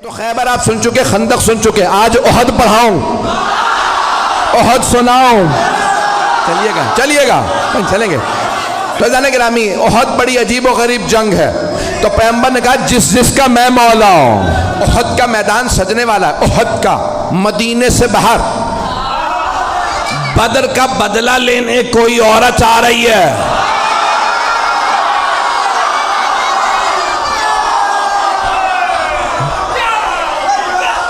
تو خیبر آپ سن چکے، خندق سن چکے، آج احد پڑھاؤں، احد سناؤں. چلیے گا چلیں گے. تو جانے گرامی، احد بڑی عجیب و غریب جنگ ہے. تو پیغمبر نے کہا جس کا میں مولا ہوں. احد کا میدان سجنے والا ہے، احد کا، مدینے سے باہر. بدر کا بدلہ لینے کوئی عورت آ رہی ہے.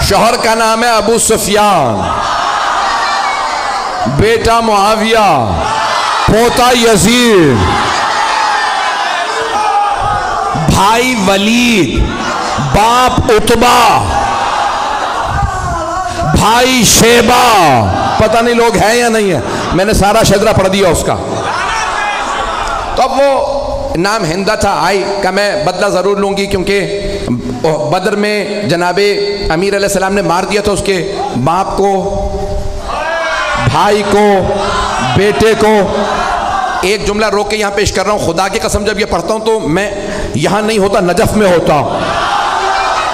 شوہر کا نام ہے ابو سفیان، بیٹا معاویہ، پوتا یزید، بھائی ولید، باپ عتبہ، بھائی شیبہ. پتہ نہیں لوگ ہیں یا نہیں ہیں، میں نے سارا شجرہ پڑھ دیا اس کا. تو اب وہ نام ہندہ تھا، آئی کہ میں بدلہ ضرور لوں گی، کیونکہ بدر میں جناب امیر علیہ السلام نے مار دیا تھا اس کے باپ کو، بھائی کو، بیٹے کو. ایک جملہ روک کے یہاں پیش کر رہا ہوں، خدا کی قسم جب یہ پڑھتا ہوں تو میں یہاں نہیں ہوتا، نجف میں ہوتا ہوں.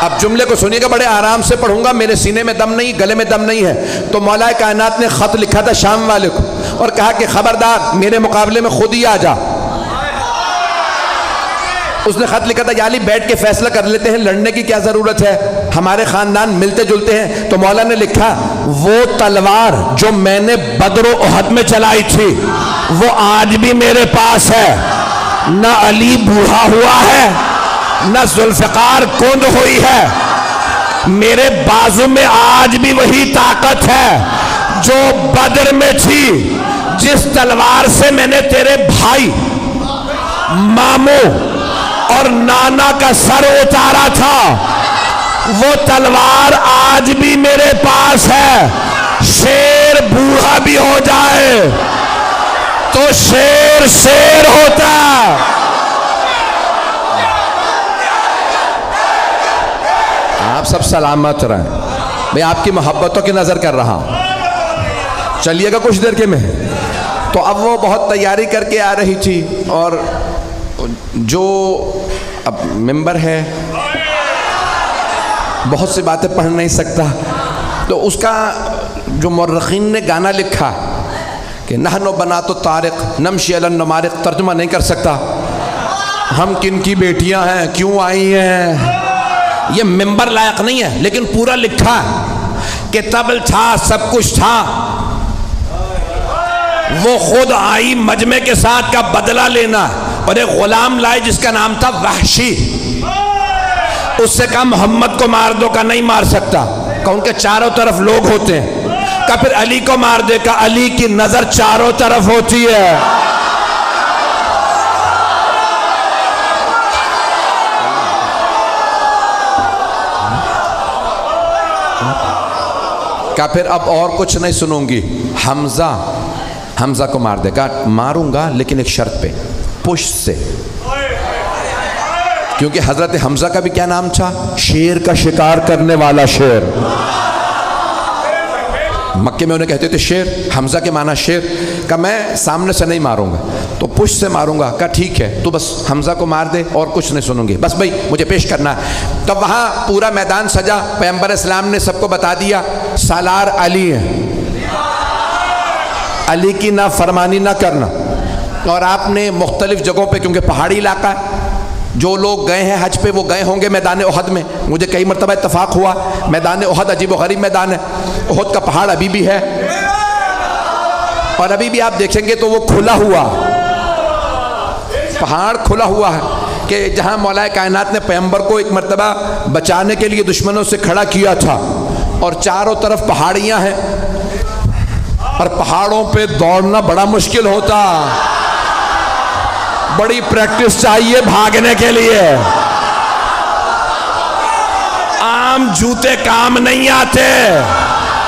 اب جملے کو سنیے گا، بڑے آرام سے پڑھوں گا، میرے سینے میں دم نہیں، گلے میں دم نہیں ہے. تو مولا کائنات نے خط لکھا تھا شام والے کو اور کہا کہ خبردار میرے مقابلے میں خود ہی آ جا. اس نے خط لکھا تھا یا علی بیٹھ کے فیصلہ کر لیتے ہیں، لڑنے کی کیا ضرورت ہے، ہمارے خاندان ملتے جلتے ہیں. تو مولا نے لکھا وہ تلوار جو میں نے بدر و احد میں چلائی تھی وہ آج بھی میرے پاس ہے. نہ علی بوڑھا ہوا ہے، نہ ذوالفقار کند ہوئی ہے، میرے بازو میں آج بھی وہی طاقت ہے جو بدر میں تھی. جس تلوار سے میں نے تیرے بھائی، ماموں اور نانا کا سر اتارا تھا وہ تلوار آج بھی میرے پاس ہے. شیر بوڑھا بھی ہو جائے تو شیر شیر ہوتا. آپ سب سلامت رہیں. میں آپ کی محبتوں کی نظر کر رہا ہوں. چلیے گا کچھ دیر کے میں. تو اب وہ بہت تیاری کر کے آ رہی تھی، اور جو اب ممبر ہے بہت سی باتیں پڑھ نہیں سکتا، تو اس کا جو مورخین نے گانا لکھا کہ نحن بنات الطارق نمشی علی النمارق، ترجمہ نہیں کر سکتا. ہم کن کی بیٹیاں ہیں، کیوں آئی ہیں، یہ ممبر لائق نہیں ہے، لیکن پورا لکھا کہ طبل تھا، سب کچھ تھا. وہ خود آئی مجمع کے ساتھ کا بدلہ لینا، اور ایک غلام لائے جس کا نام تھا وحشی. اس سے کہا محمد کو مار دو، کا نہیں مار سکتا، کہ ان کے چاروں طرف لوگ ہوتے ہیں. کہ پھر علی کو مار دے، کہ علی کی نظر چاروں طرف ہوتی ہے. کہ پھر اب اور کچھ نہیں سنوں گی. حمزہ کو مار دے. کہا ماروں گا لیکن ایک شرط پہ، پشت سے، کیونکہ حضرت حمزہ کا بھی کیا نام تھا، شیر کا شکار کرنے والا شیر. مکے میں انہیں کہتے تھے شیر، حمزہ کے معنی شیر. کہ میں سامنے سے نہیں ماروں گا تو پشت سے ماروں گا. کہا ٹھیک ہے، تو بس حمزہ کو مار دے اور کچھ نہیں سنوں گی، بس بھائی مجھے پیش کرنا ہے. تو وہاں پورا میدان سجا. پیغمبر اسلام نے سب کو بتا دیا سالار علی ہے، علی کی نہ فرمانی نہ کرنا. اور آپ نے مختلف جگہوں پہ، کیونکہ پہاڑی علاقہ ہے، جو لوگ گئے ہیں حج پہ وہ گئے ہوں گے میدان احد میں. مجھے کئی مرتبہ اتفاق ہوا، میدان احد عجیب و غریب میدان ہے. احد کا پہاڑ ابھی بھی ہے، اور ابھی بھی آپ دیکھیں گے تو وہ کھلا ہوا پہاڑ، کھلا ہوا ہے. کہ جہاں مولا کائنات نے پیغمبر کو ایک مرتبہ بچانے کے لیے دشمنوں سے کھڑا کیا تھا، اور چاروں طرف پہاڑیاں ہیں، اور پہاڑوں پہ دوڑنا بڑا مشکل ہوتا، بڑی پریکٹس چاہیے بھاگنے کے لیے. عام جوتے کام نہیں آتے.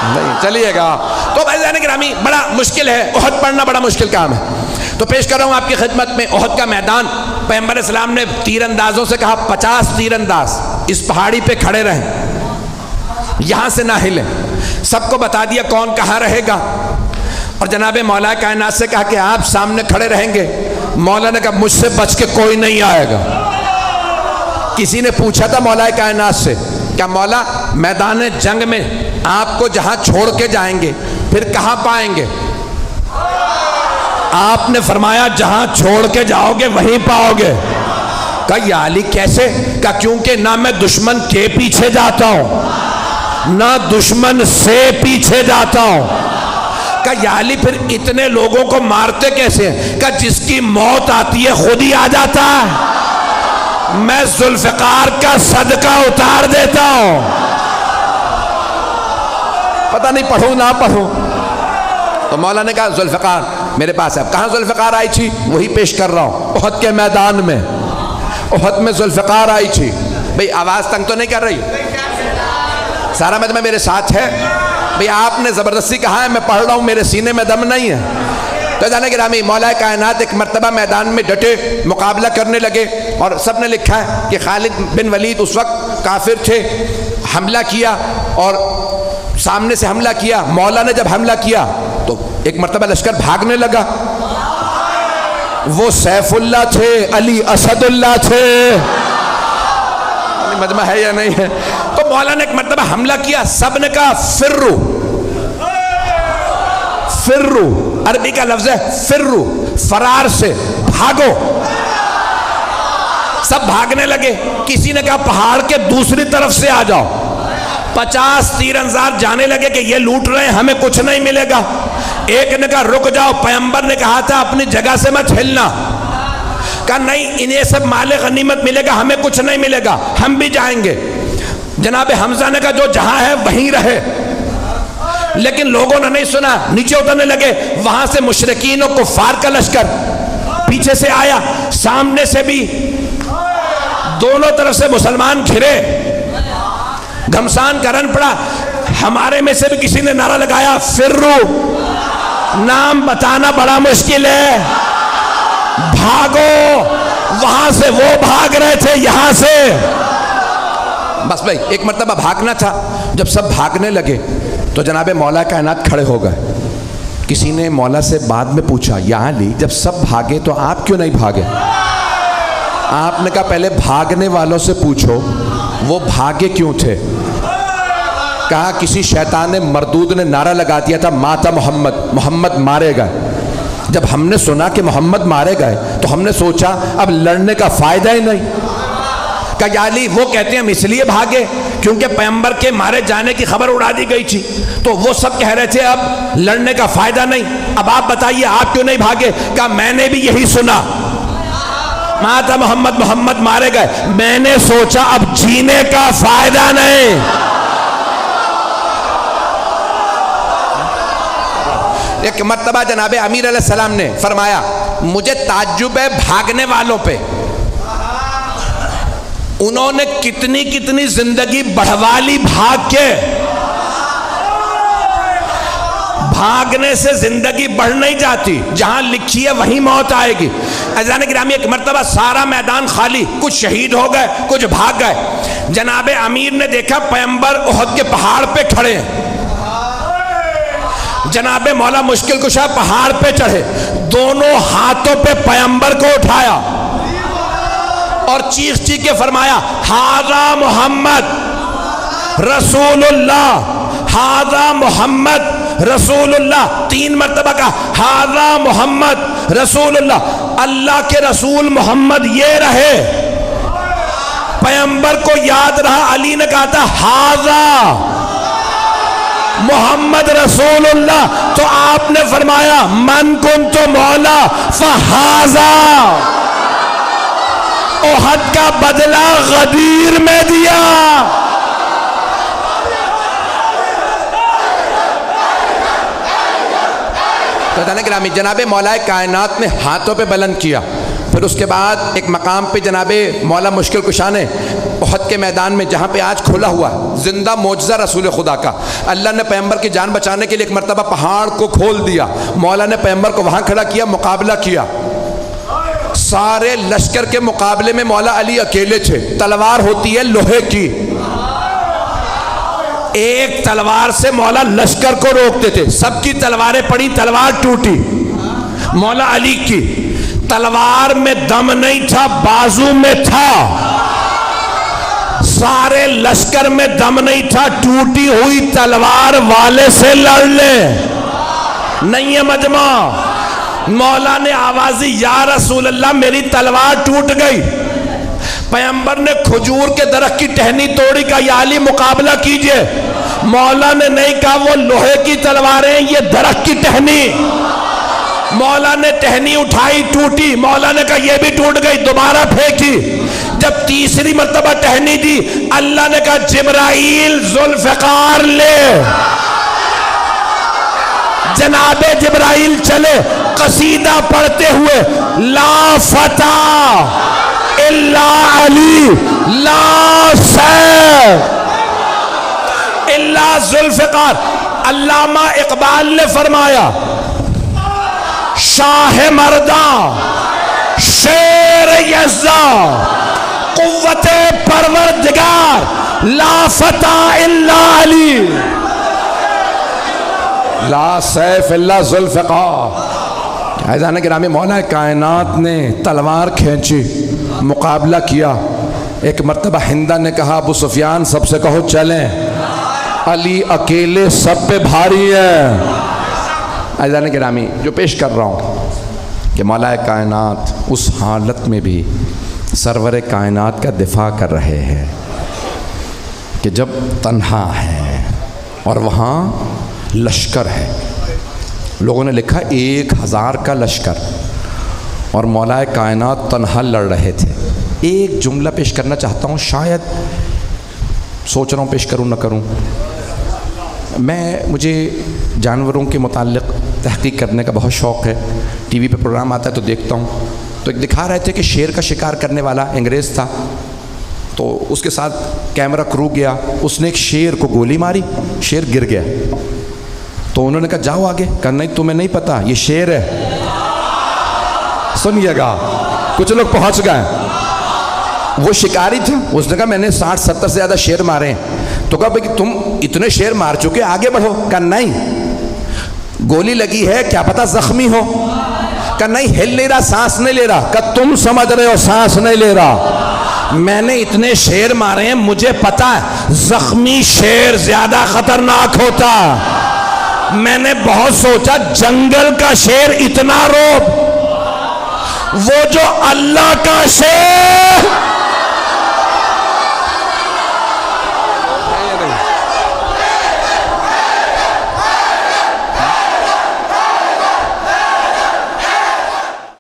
نہیں چلیے گا. تو بھائی جانے گرامی بڑا مشکل ہے، احد پڑھنا بڑا مشکل کام ہے. تو پیش کر رہا ہوں آپ کی خدمت میں احد کا میدان. پیغمبر اسلام نے تیر اندازوں سے کہا 50 تیر انداز اس پہاڑی پہ کھڑے رہیں، یہاں سے نہ ہلیں. سب کو بتا دیا کون کہاں رہے گا، اور جناب مولا کائنات سے کہا کہ آپ سامنے کھڑے رہیں گے. مولا نے کہا مجھ سے بچ کے کوئی نہیں آئے گا. کسی نے پوچھا تھا مولا کائنات سے کیا مولا میدان جنگ میں آپ کو جہاں چھوڑ کے جائیں گے پھر کہاں پائیں گے؟ آپ نے فرمایا جہاں چھوڑ کے جاؤ گے وہیں پاؤ گے۔ کہا یا علی کیسے؟ کہا کیونکہ نہ میں دشمن کے پیچھے جاتا ہوں نہ دشمن سے پیچھے جاتا ہوں۔ کہا یا علی پھر اتنے لوگوں کو مارتے کیسے ہیں؟ کہا جس کی موت آتی ہے خود ہی آ جاتا ہے، میں ذوالفقار کا صدقہ اتار دیتا ہوں۔ پتہ نہیں پڑھوں نہ پڑھوں۔ تو مولا نے کہا ذوالفقار میرے پاس ہے۔ کہاں ذوالفقار آئی تھی؟ وہی پیش کر رہا ہوں، احد کے میدان میں، احد میں ذوالفقار آئی تھی۔ بھئی آواز تنگ تو نہیں کر رہی؟ سارا مجمع میرے ساتھ ہے؟ بھئی آپ نے زبردستی کہا ہے، میں پڑھ رہا ہوں، میرے سینے میں دم نہیں ہے۔ تو جانے گرامی مولا کائنات ایک مرتبہ میدان میں ڈٹے مقابلہ کرنے لگے، اور سب نے لکھا ہے کہ خالد بن ولید اس وقت کافر تھے، حملہ کیا اور سامنے سے حملہ کیا۔ مولا نے جب حملہ کیا تو ایک مرتبہ لشکر بھاگنے لگا۔ وہ سیف اللہ تھے، علی اسد اللہ تھے، مجمع ہے یا نہیں ہے؟ تو مولا نے ایک مرتبہ حملہ کیا، سب نے کہا فرو، فرو عربی کا لفظ ہے فرو، فرار سے بھاگو۔ سب بھاگنے لگے۔ کسی نے کہا پہاڑ کے دوسری طرف سے آ جاؤ۔ 50 تیر انداز جانے لگے کہ یہ لوٹ رہے ہیں، ہمیں کچھ نہیں ملے گا۔ ایک نے کہا رک جاؤ، پیغمبر نے کہا تھا اپنی جگہ سے مت ہلنا۔ کہا نہیں انہیں سب مال غنیمت ملے گا، ہمیں کچھ نہیں ملے گا، ہم بھی جائیں گے۔ جناب حمزہ نے کہا جو جہاں ہے وہیں رہے، لیکن لوگوں نے نہیں سنا، نیچے اترنے لگے۔ وہاں سے مشرکین و کفار کا لشکر پیچھے سے آیا، سامنے سے بھی، دونوں طرف سے مسلمان گھرے، گھمسان کا رن پڑا۔ ہمارے میں سے بھی کسی نے نعرہ لگایا فرو، نام بتانا بڑا مشکل ہے، بھاگو۔ وہاں سے وہ بھاگ رہے تھے، یہاں سے بس بھائی ایک مرتبہ بھاگنا تھا۔ جب سب بھاگنے لگے تو جناب مولا کائنات کھڑے ہو گئے۔ کسی نے مولا سے بعد میں پوچھا یا علی جب سب بھاگے تو آپ کیوں نہیں بھاگے؟ آپ نے کہا پہلے بھاگنے والوں سے پوچھو وہ بھاگے کیوں تھے۔ کہا کسی شیطان مردود نے نعرہ لگا دیا تھا ماتا محمد، محمد مارے گئے۔ جب ہم نے سنا کہ محمد مارے گئے تو ہم نے سوچا اب لڑنے کا فائدہ ہی نہیں۔ کہا یا علی وہ کہتے ہیں ہم اس لیے بھاگے کیونکہ پیغمبر کے مارے جانے کی خبر اڑا دی گئی تھی، تو وہ سب کہہ رہے تھے اب لڑنے کا فائدہ نہیں، اب آپ بتائیے آپ کیوں نہیں بھاگے؟ کہا میں نے بھی یہی سنا، ماتا محمد، محمد مارے گئے، میں نے سوچا اب جینے کا فائدہ نہیں۔ ایک مرتبہ جناب امیر علیہ السلام نے فرمایا مجھے تعجب ہے بھاگنے والوں پہ، انہوں نے کتنی کتنی زندگی بڑھوا لی بھاگ کے۔ بھاگنے سے زندگی بڑھ نہیں جاتی، جہاں لکھی ہے وہیں موت آئے گی۔ عزیزان گرامی ایک مرتبہ سارا میدان خالی، کچھ شہید ہو گئے کچھ بھاگ گئے۔ جناب امیر نے دیکھا پیغمبر احد کے پہاڑ پہ کھڑے ہیں۔ جناب مولا مشکل کشا پہاڑ پہ چڑھے، دونوں ہاتھوں پہ پیغمبر کو اٹھایا اور چیخ چیخ کے فرمایا ھذا محمد رسول اللہ، ھذا محمد رسول اللہ۔ 3 مرتبہ کہا ھذا محمد رسول اللہ، اللہ کے رسول محمد یہ رہے۔ پیغمبر کو یاد رہا، علی نے کہا تھا ھذا محمد رسول اللہ، تو آپ نے فرمایا من کنت مولا فھذا، احد کا بدلہ غدیر میں دیا۔ تو گرامی جناب مولا کائنات نے ہاتھوں پہ بلند کیا، پھر اس کے بعد ایک مقام پہ جناب مولا مشکل کشا نے احد کے میدان میں جہاں پہ آج کھلا ہوا زندہ معجزہ رسول خدا کا، اللہ نے پیغمبر کی جان بچانے کے لیے ایک مرتبہ پہاڑ کو کھول دیا، مولا نے پیغمبر کو وہاں کھڑا کیا، مقابلہ کیا۔ سارے لشکر کے مقابلے میں مولا علی اکیلے تھے، تلوار ہوتی ہے لوہے کی، ایک تلوار سے مولا لشکر کو روکتے تھے، سب کی تلواریں پڑی، تلوار ٹوٹی، مولا علی کی تلوار میں دم نہیں تھا، بازو میں تھا۔ سارے لشکر میں دم نہیں تھا، ٹوٹی ہوئی تلوار والے سے لڑ لے، نہیں ہے مجمع۔ مولا نے آوازی یا رسول اللہ میری تلوار ٹوٹ گئی۔ پیغمبر نے کھجور کے درخت کی ٹہنی توڑی، کہا یا علی مقابلہ کیجئے۔ مولا نے نہیں کہا وہ لوہے کی تلواریں، یہ درخت کی ٹہنی۔ مولا نے ٹہنی اٹھائی، ٹوٹی، مولا نے کہا یہ بھی ٹوٹ گئی، دوبارہ پھینکی۔ جب تیسری مرتبہ ٹہنی دی، اللہ نے کہا جبرائیل ذوالفقار لے۔ جناب جبرائیل چلے قصیدہ پڑھتے ہوئے، لا فتح الا علی، لا سیف الا ذوالفقار۔ علامہ اقبال نے فرمایا شاہ مرداں شیر یزداں قوت پروردگار، لا فتح الا علی، لا سیف الا ذوالفقار۔ عزیزان گرامی، مولا کائنات نے تلوار کھینچی، مقابلہ کیا۔ ایک مرتبہ ہندہ نے کہا ابو سفیان سب سے کہو چلیں، علی اکیلے سب پہ بھاری ہے۔ عزیزان گرامی، جو پیش کر رہا ہوں کہ مولا کائنات اس حالت میں بھی سرور کائنات کا دفاع کر رہے ہیں کہ جب تنہا ہے اور وہاں لشکر ہے، لوگوں نے لکھا 1000 کا لشکر، اور مولا کائنات تنہا لڑ رہے تھے۔ ایک جملہ پیش کرنا چاہتا ہوں، شاید سوچ رہا ہوں پیش کروں نہ کروں۔ مجھے جانوروں کے متعلق تحقیق کرنے کا بہت شوق ہے، ٹی وی پہ پروگرام آتا ہے تو دیکھتا ہوں۔ تو ایک دکھا رہے تھے کہ شیر کا شکار کرنے والا انگریز تھا، تو اس کے ساتھ کیمرہ کرو گیا، اس نے ایک شیر کو گولی ماری، شیر گر گیا۔ تو انہوں نے کہا جاؤ آگے، کہا نہیں تمہیں نہیں پتا یہ شیر ہے۔ سنیے گا، کچھ لوگ پہنچ گئے، وہ شکاری تھا، اس نے کہا میں نے 60-70 سے زیادہ شیر مارے ہیں۔ تو کہا بھئی تم اتنے شیر مار چکے، آگے بڑھو۔ کہا نہیں، گولی لگی ہے، کیا پتا زخمی ہو۔ کہا نہیں، ہل نہیں رہا، سانس نہیں لے رہا۔ کہا تم سمجھ رہے ہو سانس نہیں لے رہا، میں نے اتنے شیر مارے ہیں، مجھے پتا ہے زخمی شیر زیادہ خطرناک ہوتا۔ میں نے بہت سوچا، جنگل کا شیر اتنا روب، وہ جو اللہ کا شیر